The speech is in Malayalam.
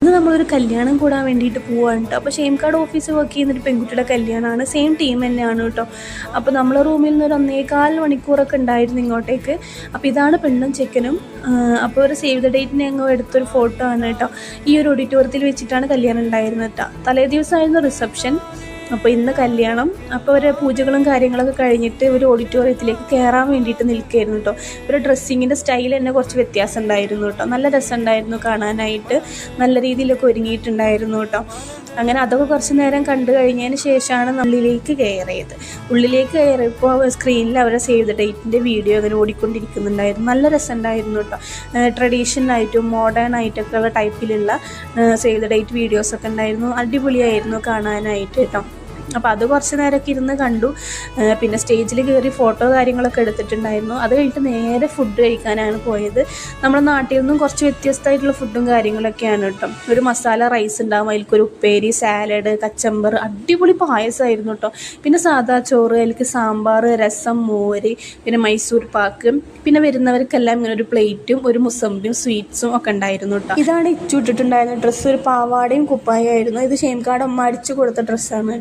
ഇന്ന് നമ്മളൊരു കല്യാണം കൂടാൻ വേണ്ടിയിട്ട് പോവാണ് കേട്ടോ. അപ്പോൾ ഷെയിംകാർഡ് ഓഫീസ് വർക്ക് ചെയ്യുന്നൊരു പെൺകുട്ടിയുടെ കല്യാണമാണ്. സെയിം ടീം തന്നെയാണ് കേട്ടോ. അപ്പോൾ നമ്മളെ റൂമിൽ നിന്ന് ഒരു 1.25 മണിക്കൂറൊക്കെ ഉണ്ടായിരുന്നു ഇങ്ങോട്ടേക്ക്. അപ്പോൾ ഇതാണ് പെണ്ണും ചെക്കനും. അപ്പോൾ ഒരു സേവ് ദ ഡേറ്റിന് ഞങ്ങൾ എടുത്തൊരു ഫോട്ടോ ആണ് കേട്ടോ. ഈ ഒരു ഓഡിറ്റോറിയത്തിൽ വെച്ചിട്ടാണ് കല്യാണം ഉണ്ടായിരുന്നത് കേട്ടോ. തലേ ദിവസമായിരുന്നു റിസപ്ഷൻ. അപ്പോൾ ഇന്ന് കല്യാണം. അപ്പോൾ ഒരു പൂജകളും കാര്യങ്ങളൊക്കെ കഴിഞ്ഞിട്ട് ഒരു ഓഡിറ്റോറിയത്തിലേക്ക് കയറാൻ വേണ്ടിയിട്ട് നിൽക്കുകയായിരുന്നു കേട്ടോ. ഒരു ഡ്രസ്സിങ്ങിൻ്റെ സ്റ്റൈൽ തന്നെ കുറച്ച് വ്യത്യാസം ഉണ്ടായിരുന്നു കേട്ടോ. നല്ല രസമുണ്ടായിരുന്നു കാണാനായിട്ട്. നല്ല രീതിയിലൊക്കെ ഒരുങ്ങിയിട്ടുണ്ടായിരുന്നു കേട്ടോ. അങ്ങനെ അതൊക്കെ കുറച്ച് നേരം കണ്ടു കഴിഞ്ഞതിന് ശേഷമാണ് ഉള്ളിലേക്ക് കയറിയത്. ഉള്ളിലേക്ക് കയറിയപ്പോൾ സ്ക്രീനിൽ അവരുടെ സേവ് ദ ഡേറ്റിൻ്റെ വീഡിയോ അങ്ങനെ ഓടിക്കൊണ്ടിരിക്കുന്നുണ്ടായിരുന്നു. നല്ല രസമുണ്ടായിരുന്നു കേട്ടോ. ട്രഡീഷണലായിട്ടും മോഡേൺ ആയിട്ടൊക്കെ ഉള്ള ടൈപ്പിലുള്ള സേവ് ദ ഡേറ്റ് വീഡിയോസൊക്കെ ഉണ്ടായിരുന്നു. അടിപൊളിയായിരുന്നു കാണാനായിട്ട് കേട്ടോ. അപ്പോൾ അത് കുറച്ച് നേരമൊക്കെ ഇരുന്ന് കണ്ടു. പിന്നെ സ്റ്റേജിൽ കയറി ഫോട്ടോ കാര്യങ്ങളൊക്കെ എടുത്തിട്ടുണ്ടായിരുന്നു. അത് കഴിഞ്ഞിട്ട് നേരെ ഫുഡ് കഴിക്കാനാണ് പോയത്. നമ്മുടെ നാട്ടിൽ നിന്നും കുറച്ച് വ്യത്യസ്തമായിട്ടുള്ള ഫുഡും കാര്യങ്ങളൊക്കെയാണ് കേട്ടോ. ഒരു മസാല റൈസ് ഉണ്ടാകും, അതിൽക്കൊരു ഉപ്പേരി, സാലഡ്, കച്ചമ്പർ, അടിപൊളി പായസമായിരുന്നു കേട്ടോ. പിന്നെ സാദാ ചോറ്, അതിലേക്ക് സാമ്പാർ, രസം, മോര്, പിന്നെ മൈസൂർ പാക്ക്, പിന്നെ വരുന്നവർക്കെല്ലാം ഇങ്ങനെ ഒരു പ്ലേറ്റും ഒരു മുസമ്പിയും സ്വീറ്റ്സും ഒക്കെ ഉണ്ടായിരുന്നു കേട്ടോ. ഇതാണ് ഇച്ചു ഇട്ടിട്ടുണ്ടായിരുന്ന ഡ്രസ്സ്. ഒരു പാവാടയും കുപ്പായമായിരുന്നു. ഇത് ഷെയിംകാർഡ് അമ്മ അടിച്ചു കൊടുത്ത ഡ്രസ്സാണ്.